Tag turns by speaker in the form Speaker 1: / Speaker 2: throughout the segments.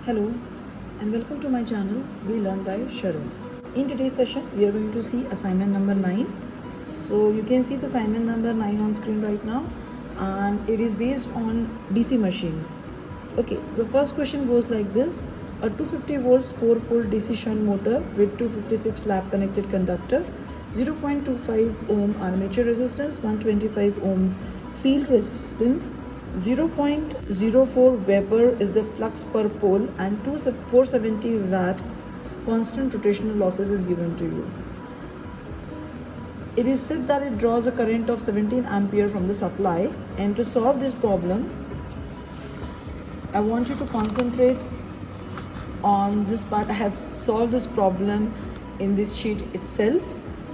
Speaker 1: Hello and welcome to my channel We Learn by Sharon. In today's session we are going to see assignment number 9. So you can see the assignment number 9 on screen right now, and it is based on DC machines. Okay, the first question goes like this. A 250 volts 4 pole DC shunt motor with 256 lap connected conductor, 0.25 ohm armature resistance, 125 ohms field resistance, 0.04 Weber is the flux per pole, and 470 watt constant rotational losses is given to you. It is said that it draws a current of 17 ampere from the supply, and to solve this problem I want you to concentrate on this part. I have solved this problem in this sheet itself,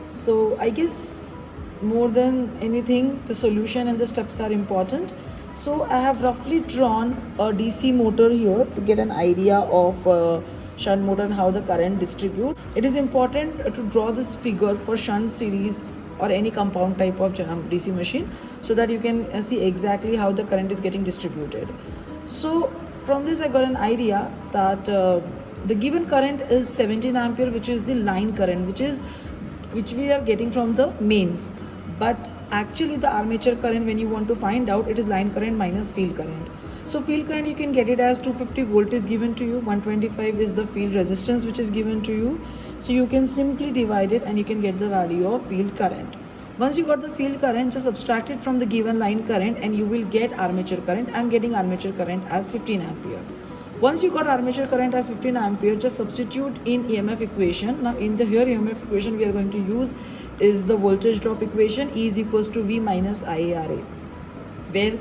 Speaker 1: so I guess more than anything the solution and the steps are important. So I have roughly drawn a DC motor here to get an idea of shunt motor and how the current distributes. It is important to draw this figure for shunt series or any compound type of DC machine so that you can see exactly how the current is getting distributed. So from this I got an idea that the given current is 17 ampere, which is the line current, which we are getting from the mains. But actually the armature current, when you want to find out, it is line current minus field current. So field current you can get it as 250 volt is given to you, 125 is the field resistance which is given to you. So you can simply divide it and you can get the value of field current. Once you got the field current, just subtract it from the given line current and you will get armature current. I am getting armature current as 15 ampere. Once you got armature current as 15 ampere, just substitute in EMF equation. Now in the here EMF equation we are going to use is the voltage drop equation. E is equals to V minus IaRa, where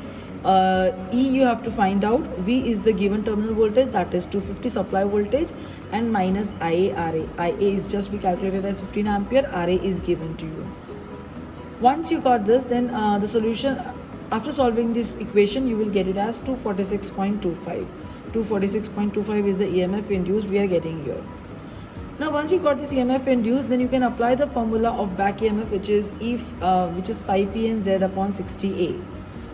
Speaker 1: E you have to find out. V is the given terminal voltage, that is 250 supply voltage, and minus IaRa. Ia is just we calculated as 15 ampere, Ra is given to you. Once you got this, then the solution after solving this equation you will get it as 246.25. 246.25 is the EMF induced we are getting here. Now once you got this EMF induced, then you can apply the formula of back EMF, which is which is phi p and z upon 60A.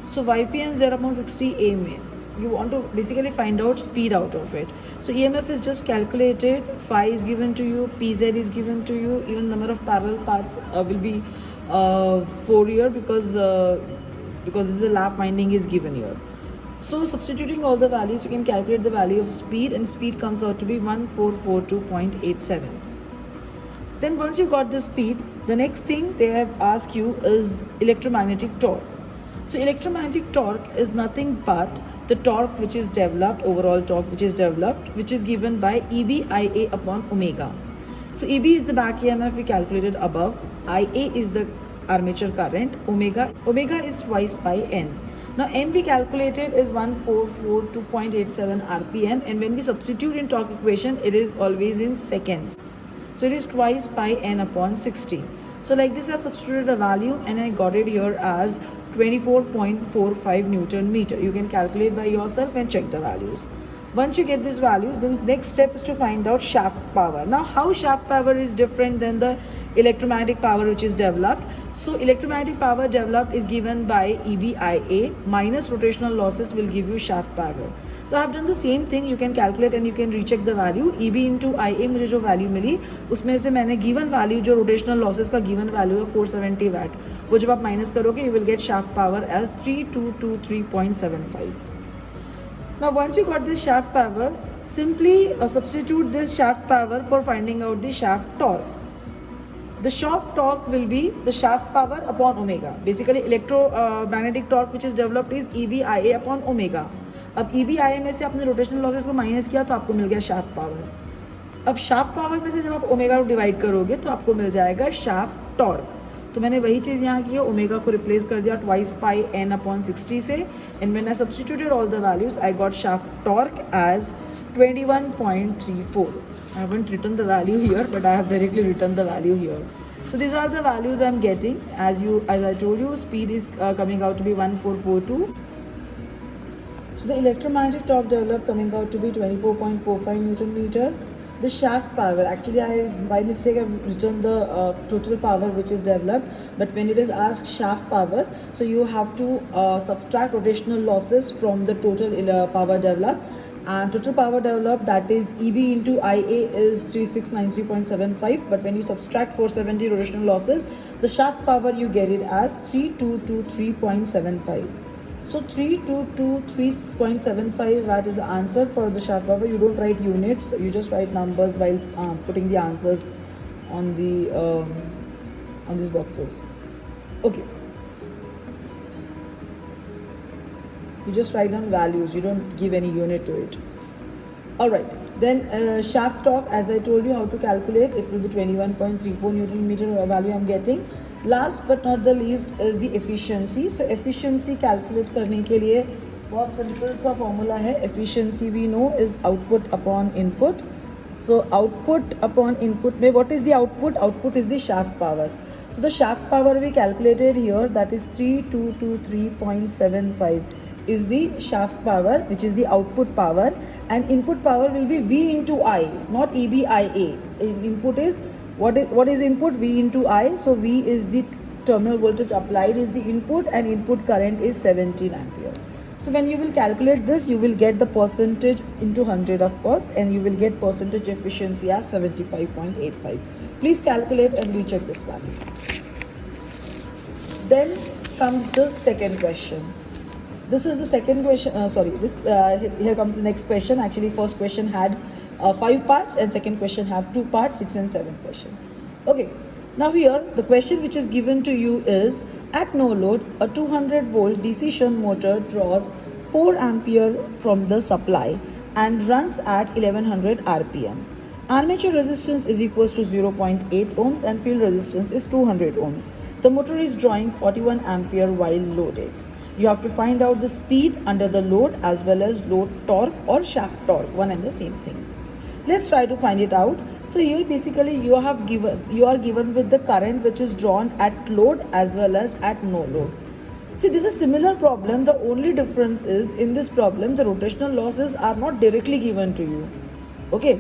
Speaker 1: So phi p and z upon 60A mean you want to basically find out speed out of it. So EMF is just calculated, phi is given to you, pz is given to you, even number of parallel paths will be 4 here because this is the lap winding is given here. So substituting all the values, you can calculate the value of speed, and speed comes out to be 1442.87. Then once you got the speed, the next thing they have asked you is electromagnetic torque. So electromagnetic torque is nothing but the torque which is developed, overall torque which is developed, which is given by EBIA upon omega. So EB is the back EMF we calculated above, IA is the armature current, omega is twice pi n. Now n we calculated is 1442.87 rpm, and when we substitute in torque equation it is always in seconds. So it is twice pi n upon 60. So like this I have substituted a value and I got it here as 24.45 Newton meter. You can calculate by yourself and check the values. Once you get these values, then next step is to find out shaft power. Now how shaft power is different than the electromagnetic power which is developed? So electromagnetic power developed is given by EBIA minus rotational losses will give you shaft power. So I have done the same thing. You can calculate and you can recheck the value. EB into IA मुझे जो value मिली उसमें से मैंने given value जो rotational losses का given value है 470 watt, वो जब आप minus करोगे you will get shaft power as 3223.75. Now once you got this shaft power, simply substitute this shaft power for finding out the shaft torque. The shaft torque will be the shaft power upon omega. Basically electromagnetic torque which is developed is EBIA upon omega. अब EBIA में से आपने rotational losses को minus किया तो आपको मिल गया शाफ्ट पावर. अब शाफ्ट पावर में से जब आप ओमेगा को डिवाइड करोगे तो आपको मिल जाएगा शाफ्ट टॉर्क. तो मैंने वही चीज़ यहाँ की है, ओमेगा को रिप्लेस कर दिया ट्वाइस पाई n अपॉन 60 से, and when I substituted all the values I got shaft torque as 21.34. I haven't written the value here, but I have directly written the value here. So these are the values I'm getting. As I told you, speed is coming out to be 1442. So the electromagnetic torque developed coming out to be 24.45 Newton meter. The shaft power, actually I by mistake have written the total power which is developed, but when it is asked shaft power, so you have to subtract rotational losses from the total power developed. and total power developed, that is EB into IA, is 3693.75, but when you subtract 470 rotational losses, the shaft power you get it as 3223.75. So 3223.75, that is the answer for the shaft power. You don't write units, you just write numbers while putting the answers on these boxes. Okay, you just write down values, you don't give any unit to it. All right, then shaft torque, as I told you how to calculate, it will be 21.34 Newton meter value I'm getting. Last but not the least is the efficiency. So efficiency calculate करने के लिए बहुत simple सा formula है. Efficiency we know is output upon input. So output upon input में what is the output? Output is the shaft power. So the shaft power we calculated here, that is 3223.75 is the shaft power, which is the output power, and input power will be V into I, not EBIA. Input is what is input? V into I. So V is the terminal voltage applied is the input, and input current is 17 ampere. So when you will calculate this, you will get the percentage into 100, of course, and you will get percentage efficiency as 75.85. Please calculate and recheck this value. Then comes the second question. This is the second question. Here comes the next question. Actually, first question had 5 parts, and second question have 2 parts, 6 and 7 question. Okay. Now here the question which is given to you is, at no load, a 200 volt DC shunt motor draws 4 ampere from the supply and runs at 1100 rpm. Armature resistance is equals to 0.8 ohms and field resistance is 200 ohms. The motor is drawing 41 ampere while loaded. You have to find out the speed under the load as well as load torque or shaft torque, one and the same thing. Let's try to find it out. So here basically you are given with the current which is drawn at load as well as at no load. See, this is a similar problem. The only difference is in this problem the rotational losses are not directly given to you. Okay.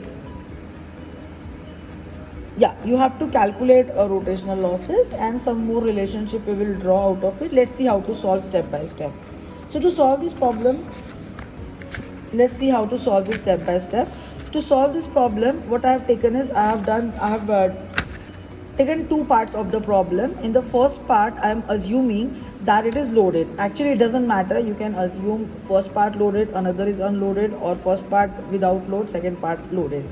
Speaker 1: Yeah, you have to calculate rotational losses and some more relationship we will draw out of it. Let's see how to solve step by step. So to solve this problem, let's see how to solve this step by step. To solve this problem, what I have taken is I have taken 2 parts of the problem. In the first part, I am assuming that it is loaded. Actually, it doesn't matter. You can assume first part loaded, another is unloaded, or first part without load, second part loaded.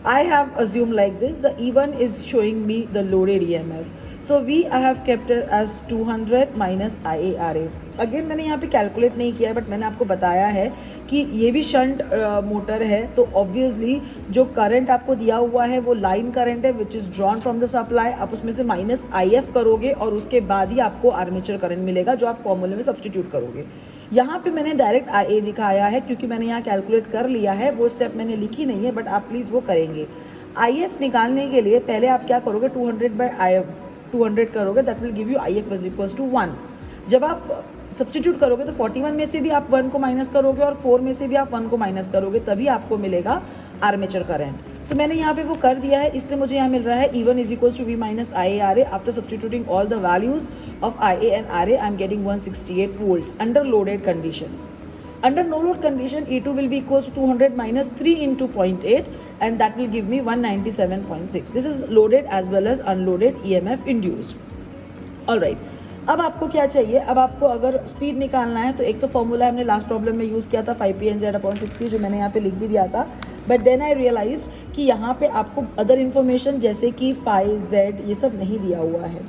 Speaker 1: I have assumed like this. The E1 is showing me the loaded EMF. So V I have kept it as 200 minus IARA. Again मैंने यहाँ पे calculate नहीं किया है, but मैंने आपको बताया है कि ये भी शंट मोटर है, तो ऑब्वियसली जो करंट आपको दिया हुआ है वो लाइन करंट है which is drawn from the supply. आप उसमें से माइनस IF करोगे और उसके बाद ही आपको आर्मेचर करंट मिलेगा जो आप फॉर्मूले में सब्सटीट्यूट करोगे. यहाँ पे मैंने डायरेक्ट IA दिखाया है क्योंकि मैंने यहाँ कैलकुलेट कर लिया है. वो स्टेप मैंने लिखी नहीं है, बट आप प्लीज़ वो करेंगे. IF निकालने के लिए पहले आप क्या करोगे, 200 करोगे, that will give you IF is equals to 1. जब आप सब्सटीट्यूट करोगे तो 41 में से भी आप 1 को माइनस करोगे और 4 में से भी आप 1 को माइनस करोगे, तभी आपको मिलेगा आर्मेचर करंट. तो मैंने यहाँ पे वो कर दिया है, इसलिए मुझे यहाँ मिल रहा है E1 is equals to V minus IARA. After substituting all the values of IA and RA, I am getting 168 volts under loaded condition. Under no load condition, E2 will be equals to 200 minus 3 into 0.8, and that will give me 197.6. This is loaded as well as unloaded EMF induced. All right. अब आपको क्या चाहिए, अब आपको अगर speed निकालना है तो एक तो फॉर्मूला हमने लास्ट प्रॉब्लम में यूज़ किया था 5PNZ/60, जो मैंने यहाँ पे लिख भी दिया था. बट देन आई रियलाइज कि यहाँ पे आपको अदर इन्फॉर्मेशन जैसे कि फाई Z ये सब नहीं दिया हुआ है.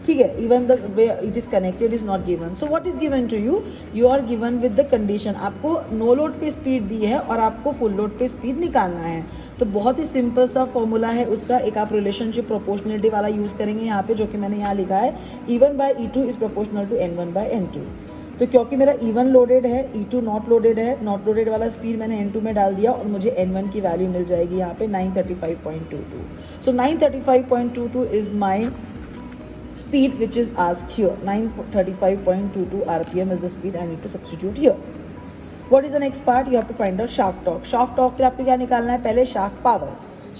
Speaker 1: ठीक है, even the way it is connected is not given. So what is given to you, you are given with the condition. आपको नो लोड पे स्पीड दी है और आपको फुल लोड पे स्पीड निकालना है. तो बहुत ही सिंपल सा फॉर्मूला है उसका. एक आप रिलेशनशिप प्रोपोर्शनलिटी वाला यूज़ करेंगे यहाँ पे, जो कि मैंने यहाँ लिखा है, E1 by E2 is proportional to N1 by N2. तो क्योंकि मेरा E1 लोडेड है, E2 नॉट लोडेड है, नॉट लोडेड वाला स्पीड मैंने N2 में डाल दिया और मुझे N1 की वैल्यू मिल जाएगी यहाँ पे 935.22. सो 935.22 is my speed which is asked here. 935.22 rpm is the speed I need to substitute here. What is the next part? You have to find out shaft torque. Shaft torque के लिए आपको क्या निकालना है, पहले shaft power.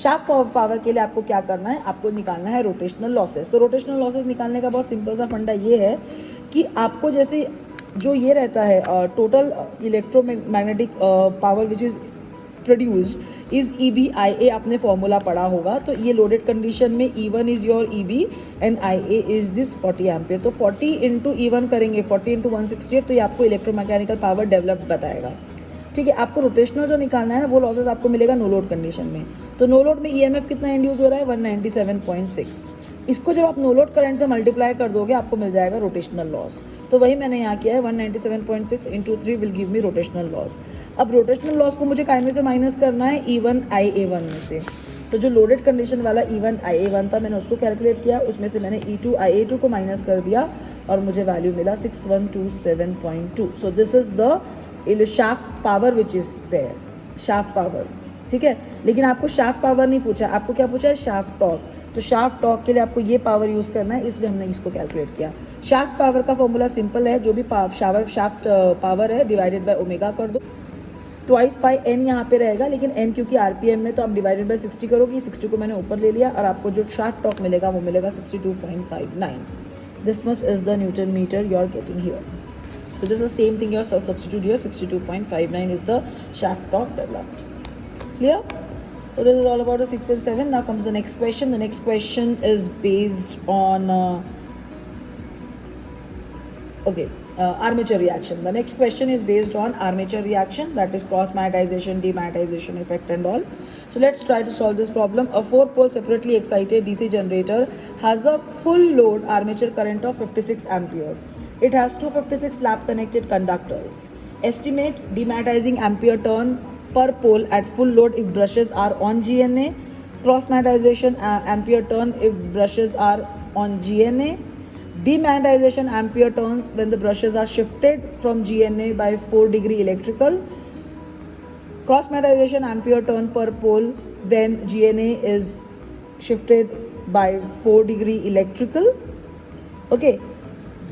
Speaker 1: शाफ्ट पावर के लिए आपको क्या करना है, आपको निकालना है रोटेशनल लॉसेस. तो रोटेशनल लॉसेस निकालने का बहुत सिंपल सा फंडा ये है कि आपको जैसे जो ये रहता है total electromagnetic power which is produced is EB/IA, आपने फॉर्मूला पढ़ा होगा. तो ये लोडेड कंडीशन में E1 is your EB and IA is this 40 ampere. तो 40 इंटू E1 करेंगे, 40 इंटू 168, तो ये आपको इलेक्ट्रोमैकेनिकल पावर डेवलप्ड बताएगा. ठीक है, आपको रोटेशनल जो निकालना है ना वो लॉसेस आपको मिलेगा नो लोड कंडीशन में. तो नो लोड में EMF कितना इंड्यूस हो रहा है 197.6. इसको जब आप नो लोड करंट से मल्टीप्लाई कर दोगे आपको मिल जाएगा रोटेशनल लॉस. तो वही मैंने यहाँ किया है 197.6 into 3 will give me rotational loss. अब रोटेशनल लॉस को मुझे काय में से माइनस करना है E1/IA1 में से. तो जो लोडेड कंडीशन वाला E1/IA1 था मैंने उसको कैलकुलेट किया, उसमें से मैंने E2/IA2 को माइनस कर दिया और मुझे वैल्यू मिला 6127.2. So this is the shaft power which is there, shaft power. ठीक है, लेकिन आपको शाफ्ट पावर नहीं पूछा, आपको क्या पूछा है शाफ्ट टॉर्क. तो शाफ्ट टॉर्क के लिए आपको ये पावर यूज़ करना है, इसलिए हमने इसको कैलकुलेट किया. शाफ्ट पावर का फॉर्मूला सिंपल है, जो भी शाफ्ट पावर है डिवाइडेड बाय ओमेगा कर दो. ट्वाइस पाई n यहाँ पे रहेगा, लेकिन n क्योंकि RPM में तो आप डिवाइडेड बाय 60 करोगी. 60 को मैंने ऊपर ले लिया और आपको जो शाफ्ट टॉर्क मिलेगा वो मिलेगा 62.59. This much is the newton meter you are getting here. So this is the same thing you substitute here. 62.59 is the shaft torque developed. Clear? So this is all about the 6 and 7. Now comes the next question. The next question is based on armature reaction. The next question is based on armature reaction, that is cross magnetization, demagnetization effect and all. So let's try to solve this problem. A 4-pole separately excited DC generator has a full load armature current of 56 amperes. It has 256 lap connected conductors. Estimate demagnetizing ampere turn per pole at full load if brushes are on GNA. Cross magnetization ampere turn if brushes are on GNA. Demagnetization ampere turns when the brushes are shifted from GNA by 4 degree electrical. Cross magnetization ampere turn per pole when GNA is shifted by 4 degree electrical. Okay.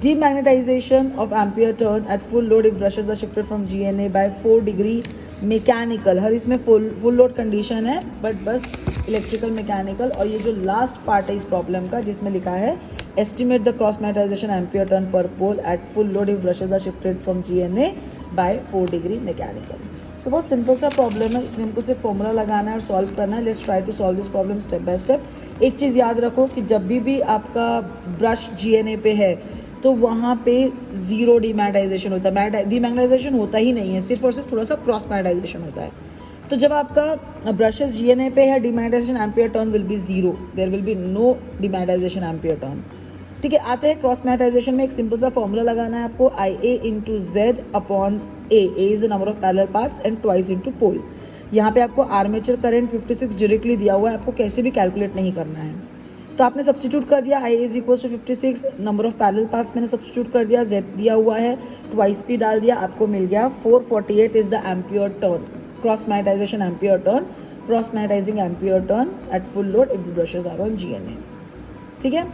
Speaker 1: Demagnetization of ampere turn at full load if brushes are shifted from GNA by 4 degree mechanical. हर इसमें full load condition है, but बस electrical mechanical. और ये जो last part है इस problem का जिसमें लिखा है estimate the cross magnetization ampere turn per pole at full load if brushes are shifted from GNA by 4 degree mechanical. सो बहुत सिंपल सा प्रॉब्लम है, इसमें हमको सिर्फ फॉर्मूला लगाना है और सॉल्व करना है. Let's try to solve this problem step by step. एक चीज़ याद रखो कि जब भी आपका ब्रश GNA पे है तो वहाँ पे ज़ीरो डीमैग्नेटाइजेशन होता है. डीमैग्नेटाइजेशन होता ही नहीं है, सिर्फ और सिर्फ थोड़ा सा क्रॉस मैग्नेटाइजेशन होता है. तो जब आपका ब्रशेस GNA पे है demagnetization ampere turn will be zero, there will be no demagnetization ampere turn. ठीक है, आते हैं क्रॉस मैग्नेटाइजेशन में. एक सिंपल सा फॉर्मूला लगाना है आपको, IA into Z upon A. A is the number of parallel parts and twice into pole. यहाँ पे आपको आर्मेचर करंट 56 डायरेक्टली दिया हुआ है, आपको कैसे भी कैलकुलेट नहीं करना है. तो आपने सब्स्टिट्यूट कर दिया, IA is equal to 56, number of parallel parts मैंने सब्स्टिट्यूट कर दिया, Z दिया हुआ है, ट्वाइस P डाल दिया, आपको मिल गया 448 is the ampere turn, cross magnetization ampere turn, cross magnetizing ampere turn at full load if the brushes are on GNA. ठीक है,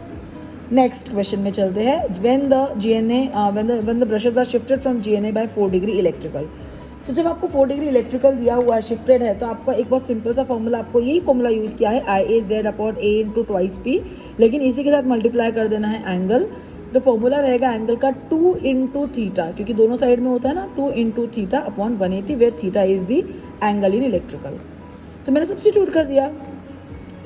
Speaker 1: नेक्स्ट क्वेश्चन में चलते हैं. When the brushes are shifted from GNA by 4 degree electrical. तो जब आपको 4 degree electrical दिया हुआ है, शिफ्टेड है, तो आपका एक बहुत सिंपल सा फॉर्मूला, आपको यही फॉर्मूला यूज़ किया है IA Z upon A into twice P, लेकिन इसी के साथ मल्टीप्लाई कर देना है एंगल. तो फॉर्मूला रहेगा एंगल का 2 इंटू थीटा, क्योंकि दोनों साइड में होता है ना, 2 into theta upon 180 where theta is the angle in electrical. तो मैंने सब्स्टिट्यूट कर दिया,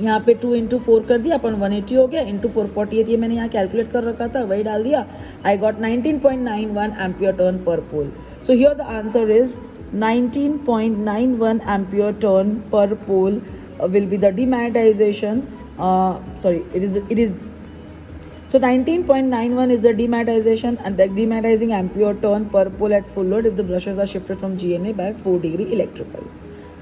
Speaker 1: यहाँ पे 2 इंटू 4 कर दिया अपन 180 हो गया, इंटू 448 ये मैंने यहाँ कैलकुलेट कर रखा था, वही डाल दिया. I got 19.91 ampere turn per pole. So here the answer is 19.91 ampere turn per pole will be the demagnetization. It is so 19.91 is the demagnetization and the demagnetizing ampere turn per pole at full load if the brushes are shifted from GNA by 4 degree electrical.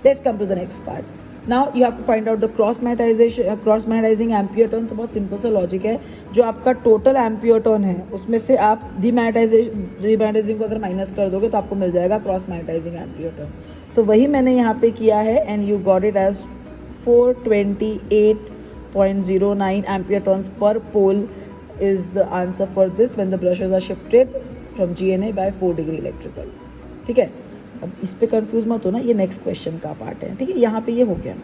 Speaker 1: Let's come to the next part. Now you have to find out the cross magnetizing ampere turn. तो बहुत simple सा logic है, जो आपका total ampere turn है उसमें से आप डीमैग्नेटाइजिंग को अगर माइनस कर दोगे तो आपको मिल जाएगा क्रॉस मैग्नेटाइजिंग एम्पियर टर्न. तो वही मैंने यहाँ पे किया है and you got it as 428.09 ampere turns per pole is the answer for this when the brushes are shifted from GNA by 4 degree electrical. ठीक है, अब इस पे कंफ्यूज मत हो ना, ये नेक्स्ट क्वेश्चन का पार्ट है. ठीक है, यहाँ पे ये हो गया.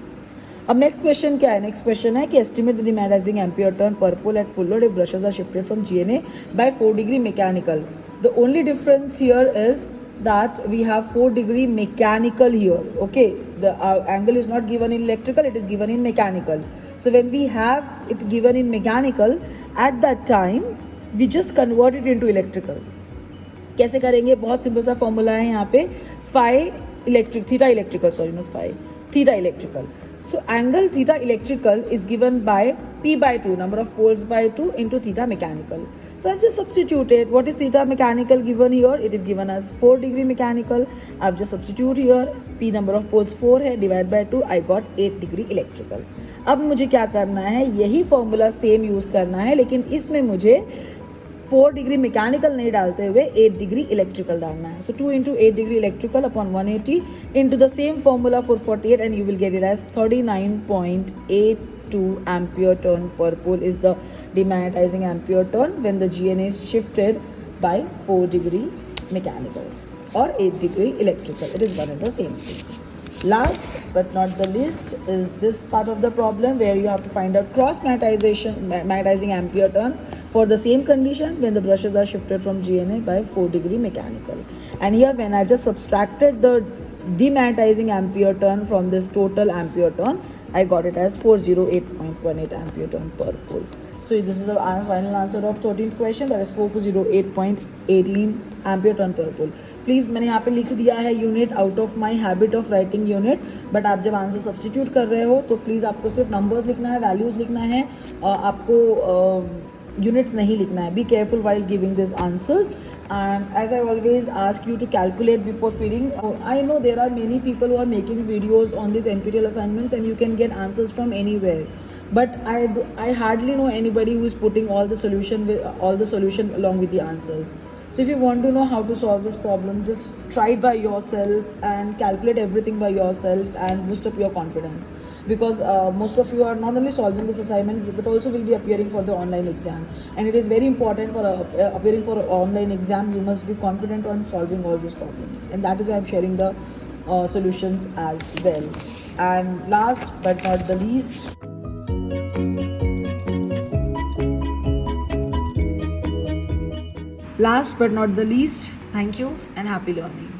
Speaker 1: अब नेक्स्ट क्वेश्चन क्या है? नेक्स्ट क्वेश्चन है कि estimate the demagnetising ampere turn per pole at full load if brushes are shifted from GNA by 4 degree mechanical. The only difference here is that we have 4 degree mechanical here. Okay, the angle is not given in electrical, it is given in mechanical. So when we have it given in mechanical, at that time we just convert it into electrical. कैसे करेंगे? बहुत simple सा formula है यहाँ पे, theta electrical, sorry not phi, theta electrical. So angle theta electrical is given by P by 2, number of poles by 2 into theta mechanical. So I've just substituted. What is theta mechanical given here? It is given as 4 degree mechanical. I've just substitute here. P number of poles 4 है, divide by 2, I got 8 degree electrical. अब मुझे क्या करना है? यही formula same use करना है, लेकिन इसमें मुझे 4 डिग्री मैकेनिकल नहीं डालते हुए 8 डिग्री इलेक्ट्रिकल डालना है. सो 2 into 8 degree electrical upon 180 into the same formula for 48 and you will get it as 39.82 ampere turn per pole is the demagnetizing ampere turn when the GNA is shifted by 4 degree mechanical or 8 degree electrical. It is one and the same thing. Last but not the least is this part of the problem where you have to find out cross magnetizing ampere turn for the same condition when the brushes are shifted from GNA by 4 degree mechanical. And here when I just subtracted the demagnetizing ampere turn from this total ampere turn, I got it as 408.18 ampere turn per pole. So this is the final answer of 13th question, that is 408.18 ampere turn per pole. Please मैंने यहाँ पे लिख दिया है unit out of my habit of writing unit, but आप जब answer substitute कर रहे हो तो प्लीज़ आपको सिर्फ नंबर्स लिखना है, वैल्यूज़ लिखना है, आपको यूनिट्स नहीं लिखना है. Be careful while giving this answers. And as I always ask you to calculate before feeding, I know there are many people who are making videos on these NPTEL assignments and you can get answers from anywhere. But I hardly know anybody who is putting all the solution along with the answers. So if you want to know how to solve this problem, just try it by yourself and calculate everything by yourself and boost up your confidence. Because most of you are not only solving this assignment but also will be appearing for the online exam, and it is very important for appearing for an online exam you must be confident on solving all these problems, and that is why I'm sharing the solutions as well. And last but not the least, thank you and happy learning.